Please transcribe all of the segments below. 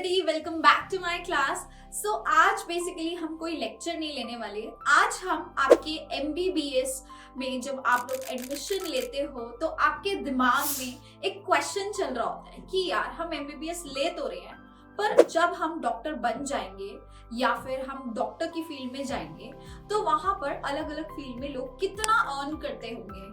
Everybody, welcome back to my class. So आज basically हम कोई लेक्चर नहीं लेने वाले। आज हम आपके एमबीबीएस में जब आप लोग एडमिशन लेते हो तो आपके दिमाग में एक क्वेश्चन चल रहा होता है कि यार हम एमबीबीएस ले तो रहे हैं, पर जब हम डॉक्टर बन जाएंगे या फिर हम डॉक्टर की फील्ड में जाएंगे तो वहां पर अलग अलग फील्ड में लोग कितना अर्न करते होंगे।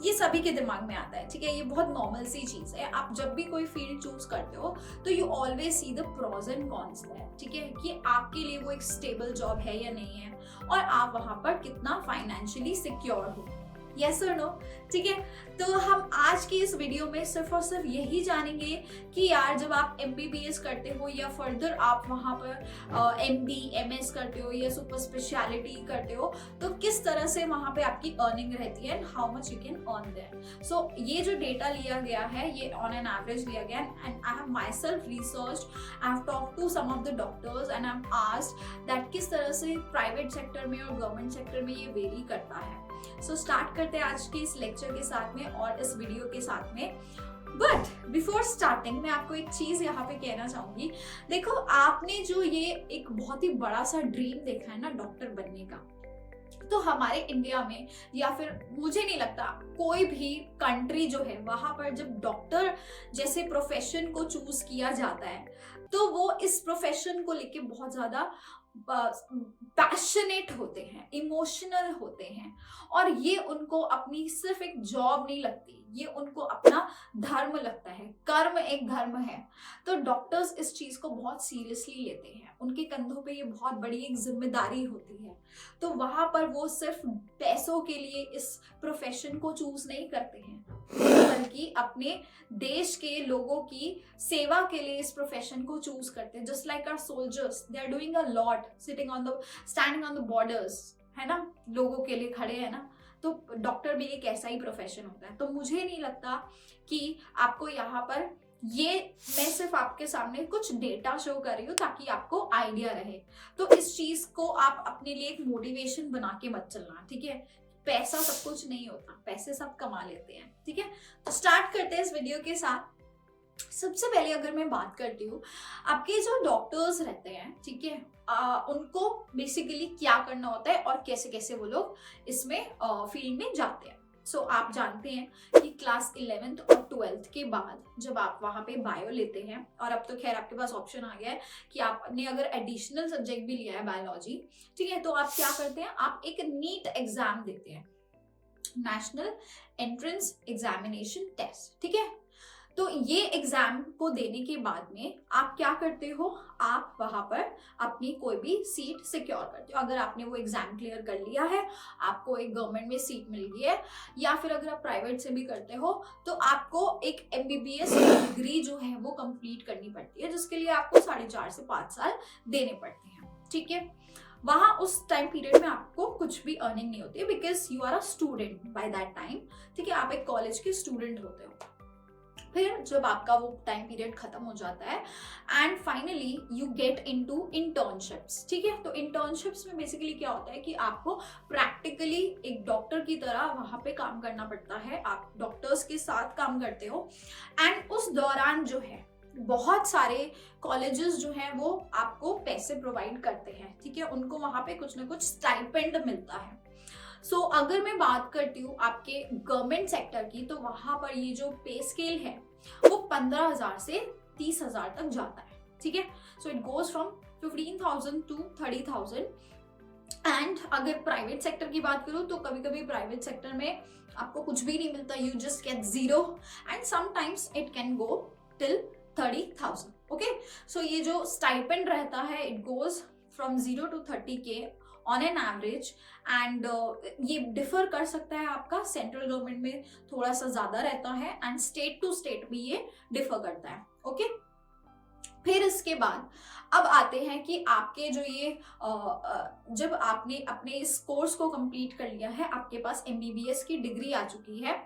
ये सभी के दिमाग में आता है, ठीक है। ये बहुत नॉर्मल सी चीज है। आप जब भी कोई फील्ड चूज करते हो तो you always see the pros and cons है, ठीक है, कि आपके लिए वो एक स्टेबल जॉब है या नहीं है और आप वहां पर कितना फाइनेंशियली सिक्योर हो, यस और नो, ठीक है। तो हम आज की इस वीडियो में सिर्फ और सिर्फ यही जानेंगे कि यार जब आप एमबीबीएस करते हो या फर्दर आप वहां पर एमडी एमएस करते हो या सुपर स्पेशलिटी करते हो तो किस तरह से वहां पे आपकी अर्निंग रहती है and how much you can earn there. So ये जो डेटा लिया गया है ये ऑन एन एवरेज लिया गया है and I have myself researched, I have talked to some of the doctors and I am asked that किस तरह से प्राइवेट सेक्टर में और गवर्नमेंट सेक्टर में ये वेरी करता है। सो स्टार्ट करते हैं आज के इस लेक्चर के साथ में और इस वीडियो के साथ में। बट बिफोर स्टार्टिंग मैं आपको एक चीज यहाँ पे कहना चाहूंगी। देखो, आपने जो ये एक बहुत ही बड़ा सा ड्रीम देखा है ना डॉक्टर बनने का, तो हमारे इंडिया में या फिर मुझे नहीं लगता कोई भी कंट्री जो है वहां पर जब डॉक्टर जैसे प्रोफेशन को चूज किया जाता है तो वो इस प्रोफेशन को लेके बहुत ज्यादा पैशनेट होते हैं, इमोशनल होते हैं और ये उनको अपनी सिर्फ एक जॉब नहीं लगती, ये उनको अपना धर्म लगता है। कर्म एक धर्म है, तो डॉक्टर्स इस चीज को बहुत सीरियसली लेते हैं। उनके कंधों पे ये बहुत बड़ी एक जिम्मेदारी होती है, तो वहां पर वो सिर्फ पैसों के लिए इस प्रोफेशन को चूज नहीं करते हैं बल्कि अपने देश के लोगों की सेवा के लिए इस प्रोफेशन को चूज करते हैं। Just like our soldiers, they are doing a lot, standing on the borders, है ना, लोगों के लिए खड़े हैं ना। तो डॉक्टर भी एक ऐसा ही प्रोफेशन होता है। तो मुझे नहीं लगता कि आपको यहाँ पर ये, मैं सिर्फ आपके सामने कुछ डेटा शो कर रही हूँ ताकि आपको आइडिया रहे। तो इस चीज को आप अपने लिए एक मोटिवेशन बना के मत चलना, ठीक है। पैसा सब कुछ नहीं होता, पैसे सब कमा लेते हैं, ठीक है। तो स्टार्ट करते हैं इस वीडियो के साथ। सबसे पहले अगर मैं बात करती हूँ, आपके जो डॉक्टर्स रहते हैं, ठीक है, उनको बेसिकली क्या करना होता है और कैसे कैसे वो लोग इसमें फील्ड में जाते हैं। सो आप जानते हैं कि क्लास 11th और 12th के बाद जब आप वहाँ पे बायो लेते हैं, और अब तो खैर आपके पास ऑप्शन आ गया है कि आपने अगर एडिशनल सब्जेक्ट भी लिया है बायोलॉजी, ठीक है, तो आप क्या करते हैं, आप एक नीट एग्जाम देते हैं, नेशनल एंट्रेंस एग्जामिनेशन टेस्ट, ठीक है। तो ये एग्जाम को देने के बाद में आप क्या करते हो, आप वहां पर अपनी कोई भी सीट सिक्योर करते हो। अगर आपने वो एग्जाम क्लियर कर लिया है, आपको एक गवर्नमेंट में सीट मिल गई है, या फिर अगर आप प्राइवेट से भी करते हो तो आपको एक एमबीबीएस डिग्री जो है वो कंप्लीट करनी पड़ती है, जिसके लिए आपको 4.5 से 5 साल देने पड़ते हैं, ठीक है। वहां उस टाइम पीरियड में आपको कुछ भी अर्निंग नहीं होती है because you are a student by that time, ठीक है, आप एक कॉलेज के स्टूडेंट होते हो। फिर जब आपका वो टाइम पीरियड खत्म हो जाता है and finally you get into internships, ठीक है। तो इंटर्नशिप्स में बेसिकली क्या होता है कि आपको प्रैक्टिकली एक डॉक्टर की तरह वहां पे काम करना पड़ता है, आप डॉक्टर्स के साथ काम करते हो एंड उस दौरान जो है बहुत सारे कॉलेजेस जो हैं वो आपको पैसे प्रोवाइड करते हैं, ठीक है, उनको वहां पे कुछ ना कुछ स्टाइपेंड मिलता है। सो अगर मैं बात करती हूँ आपके गवर्नमेंट सेक्टर की, तो वहां पर ये जो पे स्केल है वो 15,000 से 30,000 तक जाता है, ठीक है। So it goes from 15,000 to 30,000। And अगर प्राइवेट सेक्टर की बात करूँ तो कभी कभी प्राइवेट सेक्टर में आपको कुछ भी नहीं मिलता, you just get 0 and sometimes it can go till 30,000, okay. So ये जो स्टाइपेंड रहता है it goes from 0 to 30K on an average एंड ये डिफर कर सकता है आपका, सेंट्रल गवर्नमेंट में थोड़ा सा ज्यादा रहता है एंड स्टेट टू स्टेट भी ये डिफर करता है, ओके। फिर इसके बाद अब आते हैं कि आपके जो ये जब आपने अपने इस कोर्स को कंप्लीट कर लिया है, आपके पास एमबीबीएस की डिग्री आ चुकी है,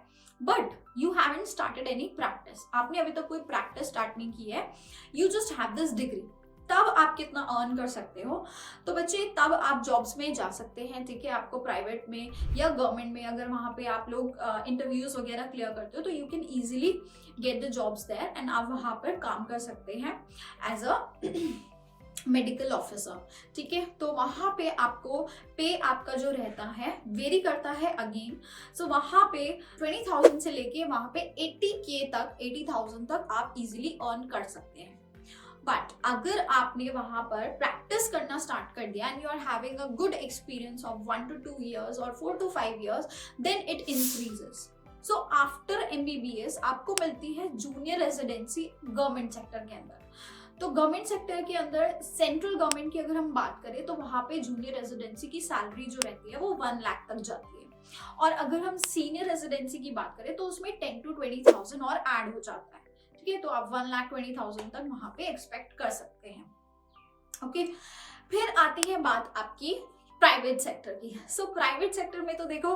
but you haven't started any practice, आपने अभी तक कोई प्रैक्टिस स्टार्ट नहीं की है, you just have this degree, तब आप कितना अर्न कर सकते हो। तो बच्चे तब आप जॉब्स में जा सकते हैं, ठीक है। आपको प्राइवेट में या गवर्नमेंट में अगर वहाँ पे आप लोग इंटरव्यूज वगैरह क्लियर करते हो तो you can easily get the jobs there and आप वहाँ पर काम कर सकते हैं एज अ मेडिकल ऑफिसर, ठीक है। तो वहाँ पे आपको पे आपका जो रहता है वेरी करता है अगेन। सो वहाँ पे 20,000 से लेके वहाँ पे 80K तक 80,000 तक आप इजीली अर्न कर सकते हैं। बट अगर आपने वहां पर प्रैक्टिस करना स्टार्ट कर दिया and you are having a good experience of 1 to 2 years और 4 to 5 years, then it increases. So after MBBS आपको मिलती है जूनियर रेजिडेंसी गवर्नमेंट सेक्टर के अंदर। तो गवर्नमेंट सेक्टर के अंदर सेंट्रल गवर्नमेंट की अगर हम बात करें तो वहां पे जूनियर रेजिडेंसी की सैलरी जो रहती है वो 1 लाख तक जाती है। और अगर हम सीनियर रेजिडेंसी की बात करें तो उसमें 10 to 20,000 और ऐड हो जाता है, ठीक है। तो आप 1,20,000 तक वहां पे एक्सपेक्ट कर सकते हैं, ओके। फिर आती है बात आपकी प्राइवेट सेक्टर की। सो प्राइवेट सेक्टर में तो देखो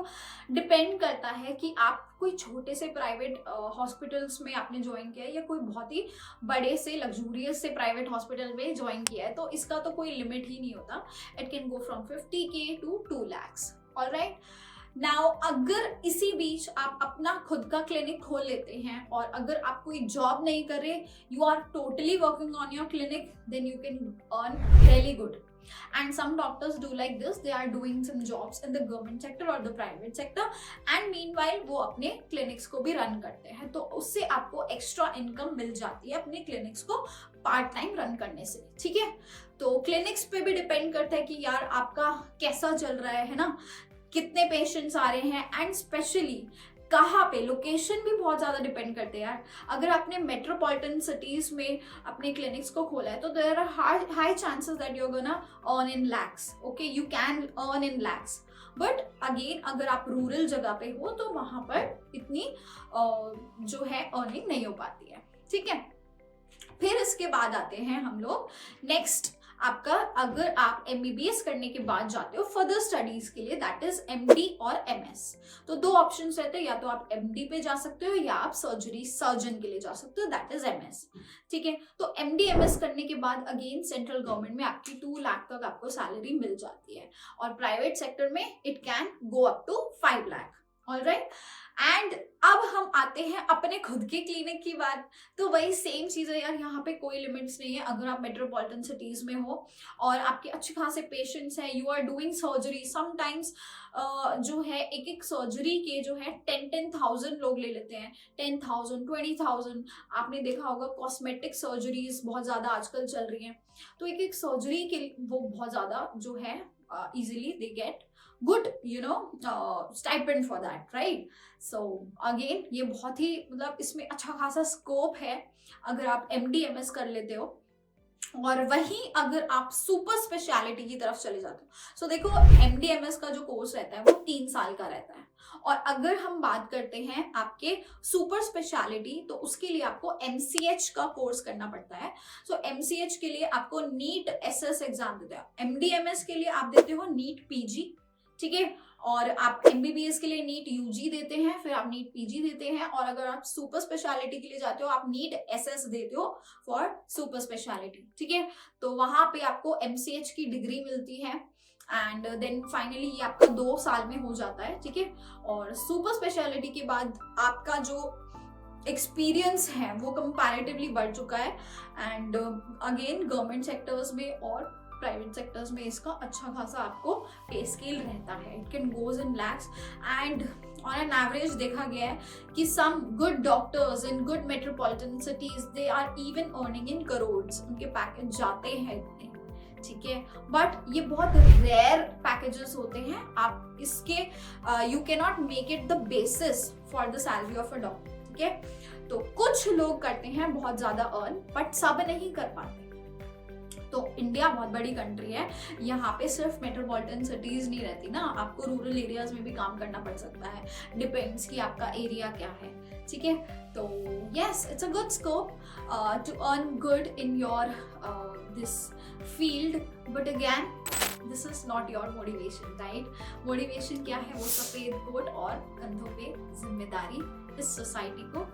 डिपेंड करता है कि आप कोई छोटे से प्राइवेट हॉस्पिटल्स में आपने ज्वाइन किया है या कोई बहुत ही बड़े से लग्जूरियस से प्राइवेट हॉस्पिटल में ज्वाइन किया है, तो इसका तो कोई लिमिट ही नहीं होता। It can go from 50K to 2 lakhs, alright. Now अगर इसी बीच आप अपना खुद का क्लिनिक खोल लेते हैं और अगर आप कोई जॉब नहीं कर रहे, you are totally working on your clinic, then you can earn really good. And some doctors do like this, they are doing some jobs in the government sector or the private sector and meanwhile वो अपने clinics को भी run करते हैं, तो उससे आपको extra income मिल जाती है अपने clinics को पार्ट टाइम रन करने से, ठीक है। तो क्लिनिक्स पे भी डिपेंड करता है कि यार आपका कैसा चल रहा है ना, कितने पेशेंट्स आ रहे हैं एंड स्पेशली कहाँ पे, लोकेशन भी बहुत ज्यादा डिपेंड करते हैं यार। अगर आपने मेट्रोपॉलिटन सिटीज में अपने क्लिनिक्स को खोला है तो there are high chances that you are gonna earn in lakhs, okay, you can earn in lakhs. But again अगर आप रूरल जगह पे हो तो वहां पर इतनी जो है अर्निंग नहीं हो पाती है, ठीक है। फिर इसके बाद आते हैं हम लोग नेक्स्ट आपका, अगर आप MBBS करने के बाद जाते हो फर्दर स्टडीज के लिए, दैट इज MD और MS। तो दो ऑप्शंस रहते हैं, या तो आप MD पे जा सकते हो या आप सर्जन के लिए जा सकते हो, दैट इज MS, ठीक है। तो MD MS करने के बाद अगेन सेंट्रल गवर्नमेंट में आपकी 2 लाख तक आपको सैलरी मिल जाती है और प्राइवेट सेक्टर में it can go up to 5 lakh, alright. And अब हम आते हैं अपने खुद के क्लिनिक की बात। तो वही सेम चीज है यार, यहाँ पे कोई लिमिट्स नहीं है। अगर आप मेट्रोपॉलिटन सिटीज में हो और आपके अच्छे खासे पेशेंट्स हैं, you are doing surgery, sometimes जो है एक एक सर्जरी के जो है 10,000 लोग ले लेते हैं, 10,000 20,000। आपने देखा होगा कॉस्मेटिक सर्जरीज बहुत ज्यादा आजकल चल रही हैं, तो एक एक सर्जरी के वो बहुत ज्यादा जो है easily they get good stipend for that, right? So again ये बहुत ही मतलब इसमें अच्छा खासा स्कोप है अगर आप MD MS कर लेते हो। और वहीं अगर आप सुपर स्पेशलिटी की तरफ चले जाते हो, सो देखो MD MS का जो कोर्स रहता है वो 3 साल का रहता है, और अगर हम बात करते हैं आपके सुपर स्पेशलिटी तो उसके लिए आपको MCH का कोर्स करना पड़ता है। सो MCH के लिए आपको नीट SS एग्जाम देते हो, MD MS के लिए आप देते हो नीट PG, ठीक है। और आप MBBS के लिए नीट UG देते हैं, फिर आप नीट PG देते हैं, और अगर आप सुपर स्पेशलिटी के लिए जाते हो आप नीट SS देते हो फॉर सुपर स्पेशलिटी, ठीक है। तो वहां पे आपको MCH की डिग्री मिलती है एंड देन फाइनली ये आपका 2 साल में हो जाता है, ठीक है। और सुपर स्पेशलिटी के बाद आपका जो एक्सपीरियंस है वो कंपैरेटिवली बढ़ चुका है एंड अगेन गवर्नमेंट सेक्टर्स में और प्राइवेट सेक्टर्स में इसका अच्छा खासा आपको पे स्केल रहता है। It can goes in lakhs and on an average देखा गया है कि some good doctors in good metropolitan cities they are even earning in crores, उनके पैकेज जाते हैं इतने, ठीक है। बट ये बहुत रेयर पैकेजेस होते हैं, आप इसके you can not make it the basis for the salary of a doctor, ठीक है। तो कुछ लोग करते हैं बहुत ज्यादा अर्न, बट सब नहीं कर पाते। तो इंडिया बहुत बड़ी कंट्री है, यहाँ पे सिर्फ मेट्रोपॉलिटन सिटीज नहीं रहती ना, आपको रूरल एरियाज में भी काम करना पड़ सकता है, डिपेंड्स कि आपका एरिया क्या है, ठीक है। तो yes, it's a good scope to earn good in your this field, but again this is not your motivation, right. Motivation क्या है, वो सफेद कोट और कंधों पे जिम्मेदारी इस सोसाइटी को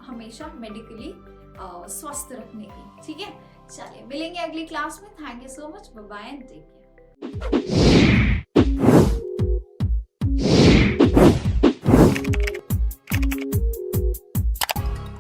हमेशा मेडिकली स्वस्थ रखने की, ठीक है। चलिए मिलेंगे अगली क्लास में। Thank you so much, bye bye and take care.